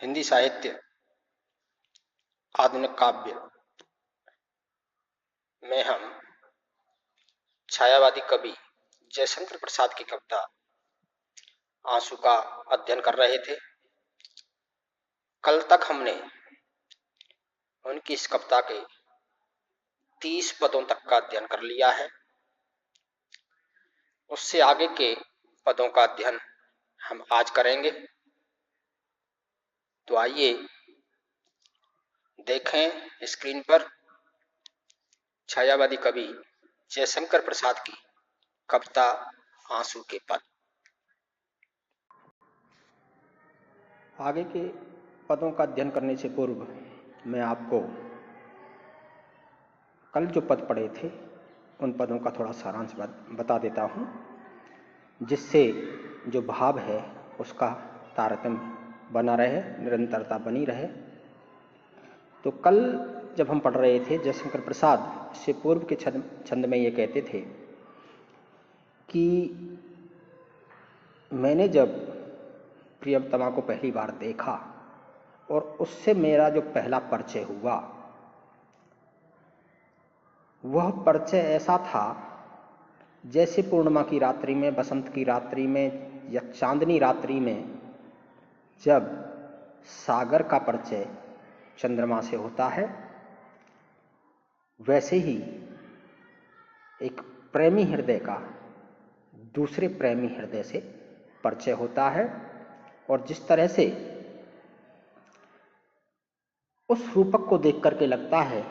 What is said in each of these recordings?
हिंदी साहित्य आधुनिक काव्य में हम छायावादी कवि जयशंकर प्रसाद की कविता आंसू का अध्ययन कर रहे थे। कल तक हमने उनकी इस कविता के 30 पदों तक का अध्ययन कर लिया है। उससे आगे के पदों का अध्ययन हम आज करेंगे। तो आइए देखें स्क्रीन पर छायावादी कवि जयशंकर प्रसाद की कविता आंसू के पद। आगे के पदों का अध्ययन करने से पूर्व मैं आपको कल जो पद पढ़े थे उन पदों का थोड़ा सारांश बता देता हूँ, जिससे जो भाव है उसका तारतम्य बना रहे, निरंतरता बनी रहे। तो कल जब हम पढ़ रहे थे जयशंकर प्रसाद से पूर्व के छंद में ये कहते थे कि मैंने जब प्रियतमा को पहली बार देखा और उससे मेरा जो पहला परिचय हुआ वह परिचय ऐसा था जैसे पूर्णिमा की रात्रि में, बसंत की रात्रि में या चांदनी रात्रि में जब सागर का परिचय चंद्रमा से होता है, वैसे ही एक प्रेमी हृदय का दूसरे प्रेमी हृदय से परिचय होता है। और जिस तरह से उस रूपक को देख करके लगता है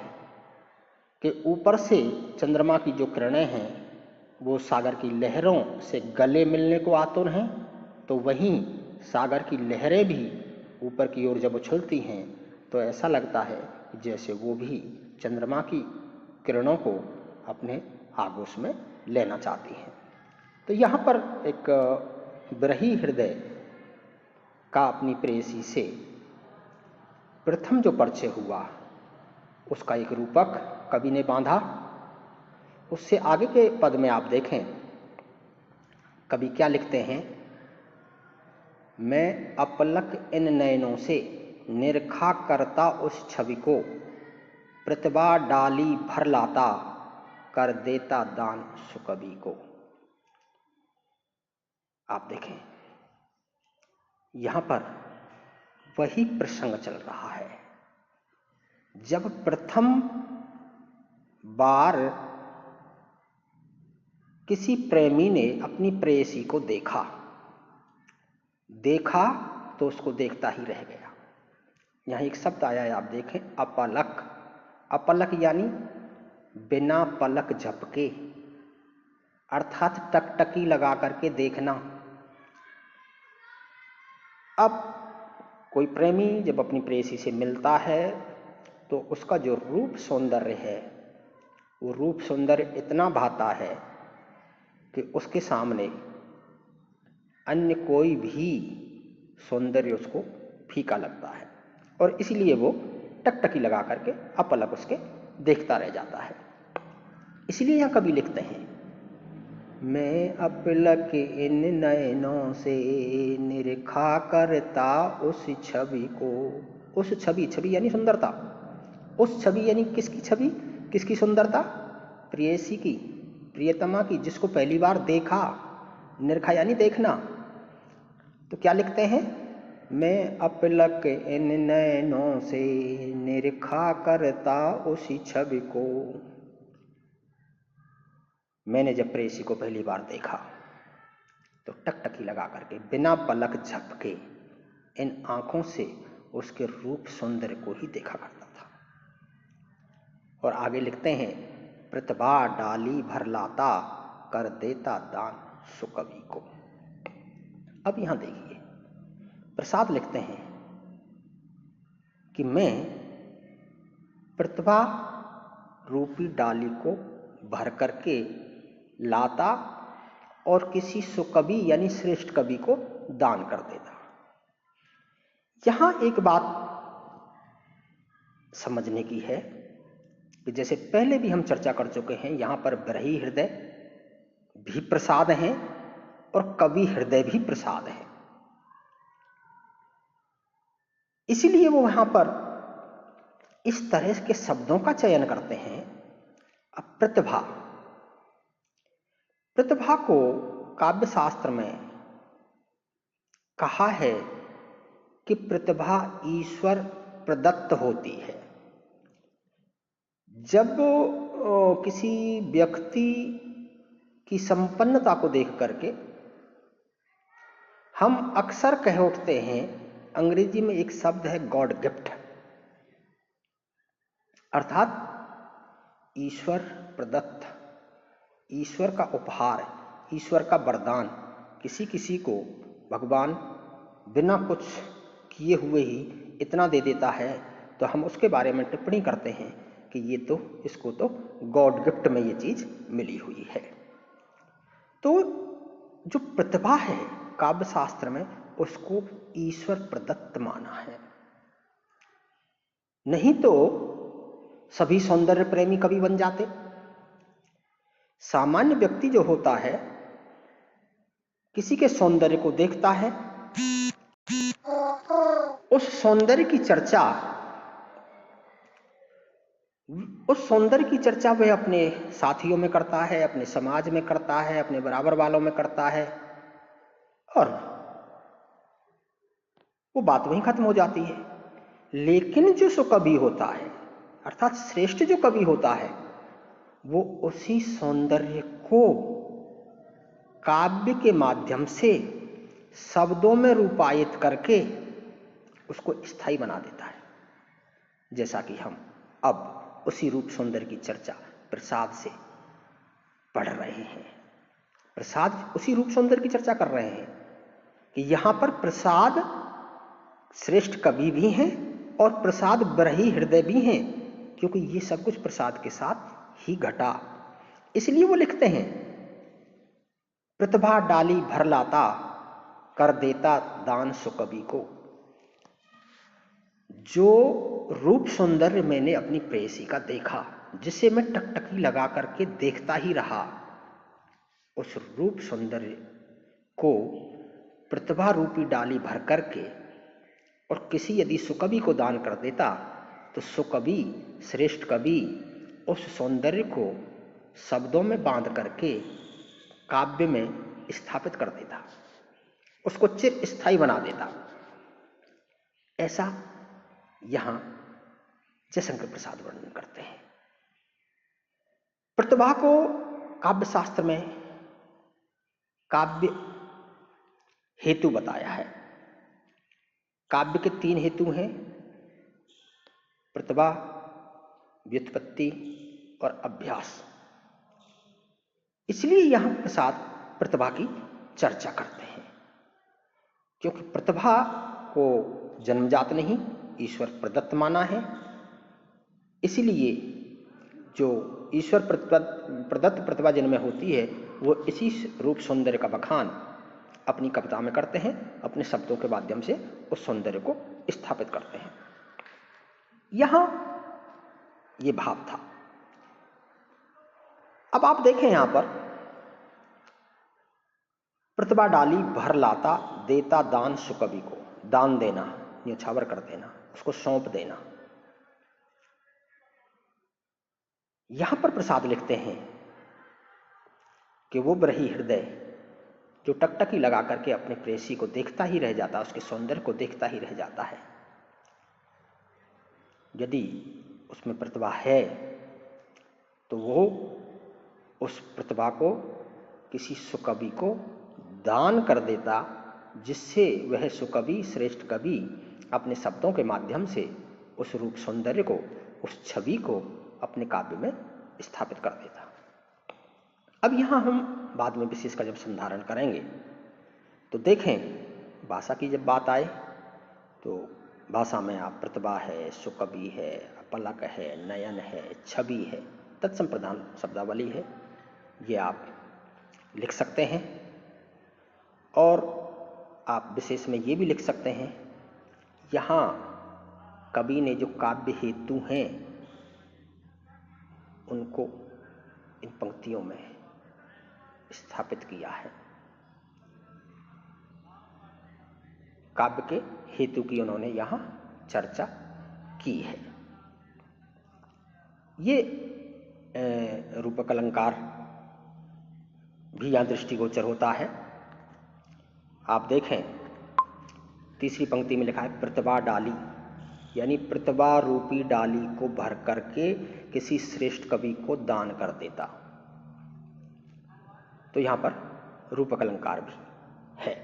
कि ऊपर से चंद्रमा की जो किरणें हैं वो सागर की लहरों से गले मिलने को आतुर हैं, तो वहीं सागर की लहरें भी ऊपर की ओर जब उछलती हैं तो ऐसा लगता है जैसे वो भी चंद्रमा की किरणों को अपने आगोश में लेना चाहती हैं। तो यहाँ पर एक विरही हृदय का अपनी प्रेयसी से प्रथम जो परिचय हुआ उसका एक रूपक कवि ने बांधा। उससे आगे के पद में आप देखें कवि क्या लिखते हैं। मैं अपलक इन नयनों से निरखा करता उस छवि को, प्रतिभा डाली भर लाता कर देता दान सुकवि को। आप देखें यहां पर वही प्रसंग चल रहा है जब प्रथम बार किसी प्रेमी ने अपनी प्रेयसी को देखा तो उसको देखता ही रह गया। यहाँ एक शब्द आया है, आप देखें, अपलक। अपलक यानी बिना पलक झपके, अर्थात टकटकी लगा करके देखना। अब कोई प्रेमी जब अपनी प्रेयसी से मिलता है तो उसका जो रूप सौंदर्य है वो रूप सौंदर्य इतना भाता है कि उसके सामने अन्य कोई भी सौंदर्य उसको फीका लगता है और इसीलिए वो टकटकी लगा करके अपलक उसके देखता रह जाता है। इसलिए यहाँ कवि लिखते हैं, मैं अपलक इन नयनों से निरखा करता उस छवि को। उस छवि, छवि यानी सुंदरता। उस छवि यानी किसकी छवि, किसकी सुंदरता? प्रेयसी की, प्रियतमा की, जिसको पहली बार देखा। निरखा यानी देखना। तो क्या लिखते हैं, मैं अपलक इन नयनों से निरखा करता उसी छवि को। मैंने जब प्रेयसी को पहली बार देखा तो टकटकी लगा करके बिना पलक झपके इन आंखों से उसके रूप सौंदर्य को ही देखा करता था। और आगे लिखते हैं, प्रतिभा डाली भर लाता कर देता दान सुकवि को। अब यहां देखिए प्रसाद लिखते हैं कि मैं प्रतिभा रूपी डाली को भर करके लाता और किसी सुकवि यानी श्रेष्ठ कवि को दान कर देता। यहां एक बात समझने की है कि जैसे पहले भी हम चर्चा कर चुके हैं, यहां पर विरही हृदय भी प्रसाद हैं और कवि हृदय भी प्रसाद है। इसीलिए वो वहां पर इस तरह के शब्दों का चयन करते हैं। अब प्रतिभा, प्रतिभा को काव्य शास्त्र में कहा है कि प्रतिभा ईश्वर प्रदत्त होती है। जब किसी व्यक्ति की संपन्नता को देख करके हम अक्सर कह उठते हैं, अंग्रेजी में एक शब्द है गॉड गिफ्ट, अर्थात ईश्वर प्रदत्त, ईश्वर का उपहार, ईश्वर का वरदान। किसी किसी को भगवान बिना कुछ किए हुए ही इतना दे देता है तो हम उसके बारे में टिप्पणी करते हैं कि ये तो, इसको तो गॉड गिफ्ट में ये चीज मिली हुई है। तो जो प्रतिभा है काव्य शास्त्र में, उसको ईश्वर प्रदत्त माना है। नहीं तो सभी सौंदर्य प्रेमी कवि बन जाते। सामान्य व्यक्ति जो होता है, किसी के सौंदर्य को देखता है, उस सौंदर्य की चर्चा, वह अपने साथियों में करता है, अपने समाज में करता है, अपने बराबर वालों में करता है, और वो बात वहीं खत्म हो जाती है। लेकिन जो सुकवि होता है, अर्थात श्रेष्ठ जो कवि होता है, वो उसी सौंदर्य को काव्य के माध्यम से शब्दों में रूपायित करके उसको स्थायी बना देता है। जैसा कि हम अब उसी रूप सौंदर्य की चर्चा प्रसाद से पढ़ रहे हैं। प्रसाद उसी रूप सौंदर्य की चर्चा कर रहे हैं कि यहां पर प्रसाद श्रेष्ठ कवि भी हैं और प्रसाद बरही हृदय भी हैं, क्योंकि ये सब कुछ प्रसाद के साथ ही घटा। इसलिए वो लिखते हैं, प्रतिभा डाली भर लाता, कर देता दान सुकवि को। जो रूप सौंदर्य मैंने अपनी प्रेयसी का देखा, जिसे मैं टकटकी लगा करके देखता ही रहा, उस रूप सौंदर्य को प्रतिभा रूपी डाली भर करके और किसी यदि सुकवि को दान कर देता, तो सुकवि, श्रेष्ठ कवि, उस सौंदर्य को शब्दों में बांध करके काव्य में स्थापित कर देता, उसको चिर स्थायी बना देता। ऐसा यहां जयशंकर प्रसाद वर्णन करते हैं। प्रतिभा को काव्य शास्त्र में काव्य हेतु बताया है। काव्य के 3 हेतु हैं, प्रतिभा, व्युत्पत्ति और अभ्यास। इसलिए यहां प्रसाद प्रतिभा की चर्चा करते हैं, क्योंकि प्रतिभा को जन्मजात नहीं, ईश्वर प्रदत्त माना है। इसलिए जो ईश्वर प्रदत्त प्रतिभा जिनमें होती है, वो इसी रूप सौंदर्य का बखान अपनी कविता में करते हैं, अपने शब्दों के माध्यम से उस सौंदर्य को स्थापित करते हैं। यहां ये भाव था। अब आप देखें यहां पर, प्रतिभा डाली भर लाता, देता दान सुकवि को। दान देना, न्योछावर कर देना, उसको सौंप देना। यहां पर प्रसाद लिखते हैं कि वो बरही हृदय जो टकटकी लगा करके अपने प्रेयसी को देखता ही रह जाता, उसके सौंदर्य को देखता ही रह जाता है, यदि उसमें प्रतिभा है तो वो उस प्रतिभा को किसी सुकवि को दान कर देता, जिससे वह सुकवि, श्रेष्ठ कवि अपने शब्दों के माध्यम से उस रूप सौंदर्य को, उस छवि को अपने काव्य में स्थापित कर देता। अब यहां हम बाद में विशेष का जब संधारण करेंगे तो देखें, भाषा की जब बात आए तो भाषा में आप प्रतिभा है, सुकवि है, पलक है, नयन है, छवि है, तत्संप्रदान शब्दावली है, ये आप लिख सकते हैं। और आप विशेष में ये भी लिख सकते हैं, यहाँ कवि ने जो काव्य हेतु हैं उनको इन पंक्तियों में स्थापित किया है। काव्य के हेतु की उन्होंने यहाँ चर्चा की है। ये रूपक अलंकार भी यहाँ दृष्टिगोचर होता है। आप देखें तीसरी पंक्ति में लिखा है प्रतिभा डाली, यानी प्रतिभा रूपी डाली को भर करके किसी श्रेष्ठ कवि को दान कर देता। तो यहां पर रूपक अलंकार भी है।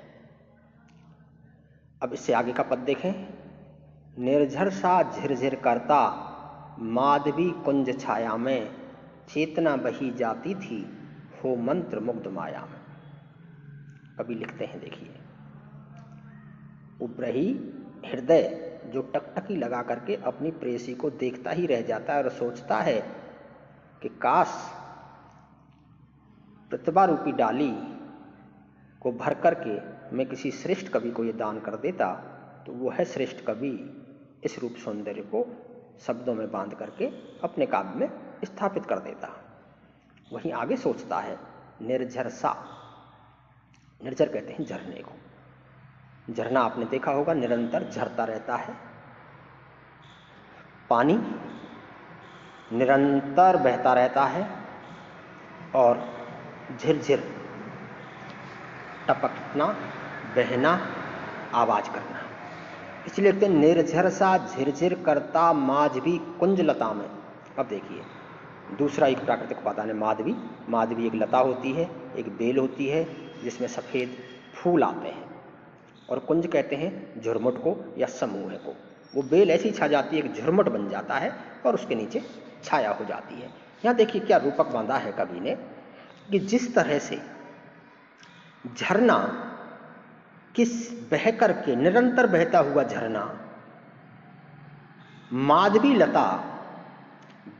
अब इससे आगे का पद देखें, निर्झर सा झिरझिर करता माधवी कुंज छाया में, चेतना बही जाती थी हो मंत्र मुग्ध माया में। कवि लिखते हैं, देखिए, उब्रही हृदय जो टकटकी लगा करके अपनी प्रेसी को देखता ही रह जाता है और सोचता है कि काश प्रतिभा रूपी डाली को भर करके मैं किसी श्रेष्ठ कवि को ये दान कर देता, तो वो है श्रेष्ठ कवि इस रूप सौंदर्य को शब्दों में बांध करके अपने काव्य में स्थापित कर देता। वहीं आगे सोचता है निर्झर सा, निर्झर कहते हैं झरने को। झरना आपने देखा होगा, निरंतर झरता रहता है, पानी निरंतर बहता रहता है और झिरझिर टपकना, बहना, आवाज करना। इसलिए लिखते हैं निर्झर सा झिरझिर करता माधवी कुंज लता में। अब देखिए दूसरा एक प्राकृतिक उपादान है माधवी। माधवी एक लता होती है, एक बेल होती है जिसमें सफेद फूल आते हैं, और कुंज कहते हैं झुरमुट को या समूह को। वो बेल ऐसी छा जाती है, एक झुरमुट बन जाता है और उसके नीचे छाया हो जाती है। यहाँ देखिए क्या रूपक बांधा है कवि ने कि जिस तरह से झरना किस बह करके निरंतर बहता हुआ झरना माधवी लता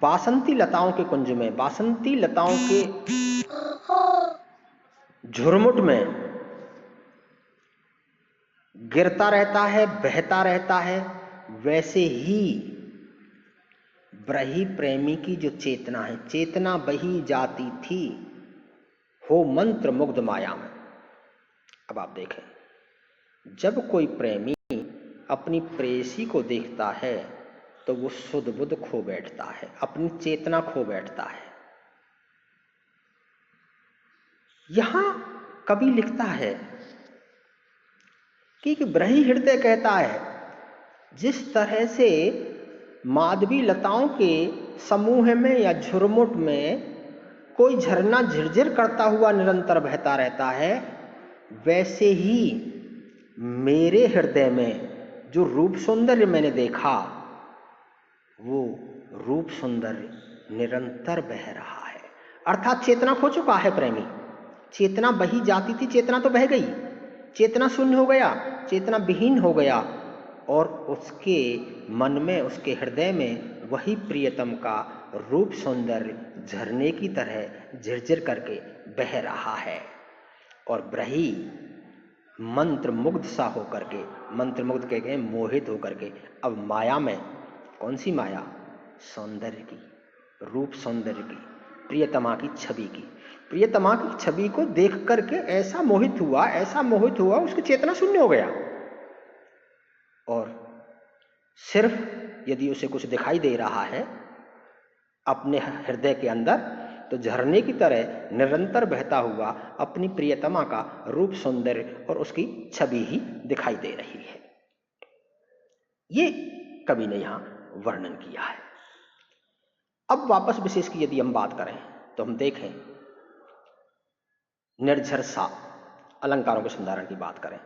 बासंती लताओं के कुंज में, बासंती लताओं के झुरमुट में गिरता रहता है, बहता रहता है, वैसे ही ब्रही प्रेमी की जो चेतना है, चेतना बही जाती थी हो मंत्र मुग्ध माया में। अब आप देखें, जब कोई प्रेमी अपनी प्रेयसी को देखता है तो वो सुध बुध खो बैठता है, अपनी चेतना खो बैठता है। यहां कवि लिखता है कि ब्रही हृदय कहता है जिस तरह से माधवी लताओं के समूह में या झुरमुट में कोई झरना झिरझिर करता हुआ निरंतर बहता रहता है, वैसे ही मेरे हृदय में जो रूप सौंदर्य मैंने देखा वो रूप सौंदर्य निरंतर बह रहा है। अर्थात चेतना खो चुका है प्रेमी। चेतना बही जाती थी, चेतना तो बह गई, चेतना शून्य हो गया, चेतना विहीन हो गया, और उसके मन में, उसके हृदय में वही प्रियतम का रूप सौंदर्य झरने की तरह झिरझिर करके बह रहा है। और ब्रही मंत्र मुग्ध सा होकर के, मंत्र मुग्ध कह गए मोहित होकर के, अब माया में, कौन सी माया? सौंदर्य की, रूप सौंदर्य की, प्रियतमा की छवि की। प्रियतमा की छवि को देख करके ऐसा मोहित हुआ, ऐसा मोहित हुआ, उसकी चेतना शून्य हो गया। और सिर्फ यदि उसे कुछ दिखाई दे रहा है अपने हृदय के अंदर, तो झरने की तरह निरंतर बहता हुआ अपनी प्रियतमा का रूप सौंदर्य और उसकी छवि ही दिखाई दे रही है। ये कवि ने यहां वर्णन किया है। अब वापस विशेष की यदि हम बात करें तो हम देखें निर्झर सा अलंकारों के संधारण की बात करें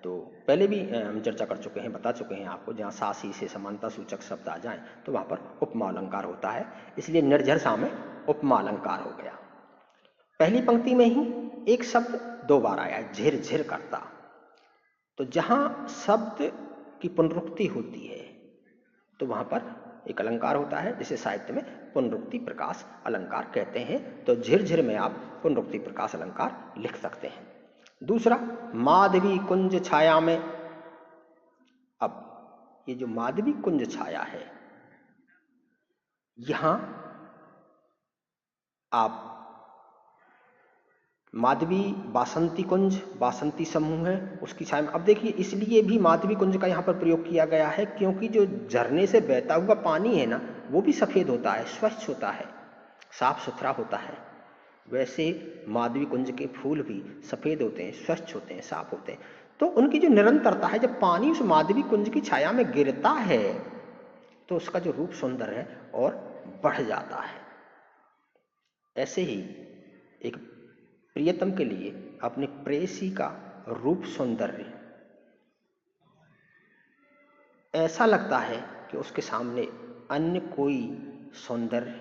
तो पहले भी हम चर्चा कर चुके हैं, बता चुके हैं आपको, जहां सासी से समानता सूचक शब्द आ जाएं तो वहां पर उपमा अलंकार होता है। इसलिए निर्झर सा में उपमा अलंकार हो गया। पहली पंक्ति में ही एक शब्द दो बार आया, झिर झिर करता। तो जहां शब्द की पुनरुक्ति होती है तो वहां पर एक अलंकार होता है, जिसे साहित्य में पुनरुक्ति प्रकाश अलंकार कहते हैं। तो झिरझिर में आप पुनरुक्ति प्रकाश अलंकार लिख सकते हैं। दूसरा, माधवी कुंज छाया में। अब ये जो माधवी कुंज छाया है, यहां आप माधवी बासंती कुंज, बासंती समूह है उसकी छाया में। अब देखिए इसलिए भी माधवी कुंज का यहाँ पर प्रयोग किया गया है क्योंकि जो झरने से बहता हुआ पानी है ना वो भी सफ़ेद होता है, स्वच्छ होता है, साफ सुथरा होता है। वैसे माधवी कुंज के फूल भी सफ़ेद होते हैं, स्वच्छ होते हैं, साफ होते हैं। तो उनकी जो निरंतरता है, जब पानी उस माधवी कुंज की छाया में गिरता है तो उसका जो रूप सौंदर्य है और बढ़ जाता है। ऐसे ही एक प्रियतम के लिए अपनी प्रेयसी का रूप सौंदर्य ऐसा लगता है कि उसके सामने अन्य कोई सौंदर्य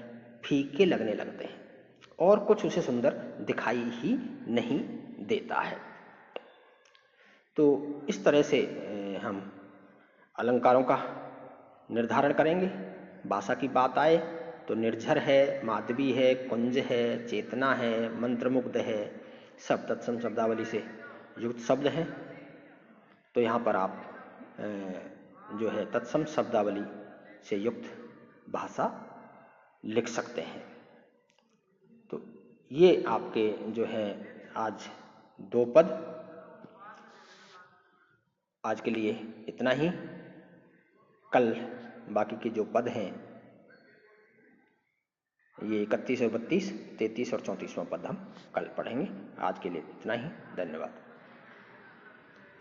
फीके लगने लगते हैं और कुछ उसे सुंदर दिखाई ही नहीं देता है। तो इस तरह से हम अलंकारों का निर्धारण करेंगे। भाषा की बात आए तो निर्झर है, माधवी है, कुंज है, चेतना है, मंत्रमुग्ध है, सब तत्सम शब्दावली से युक्त शब्द हैं। तो यहाँ पर आप जो है तत्सम शब्दावली से युक्त भाषा लिख सकते हैं। तो ये आपके जो है आज 2 पद। आज के लिए इतना ही। कल बाकी के जो पद हैं ये 31 और 32, 33 और 34वां पद हम कल पढ़ेंगे। आज के लिए इतना ही। धन्यवाद।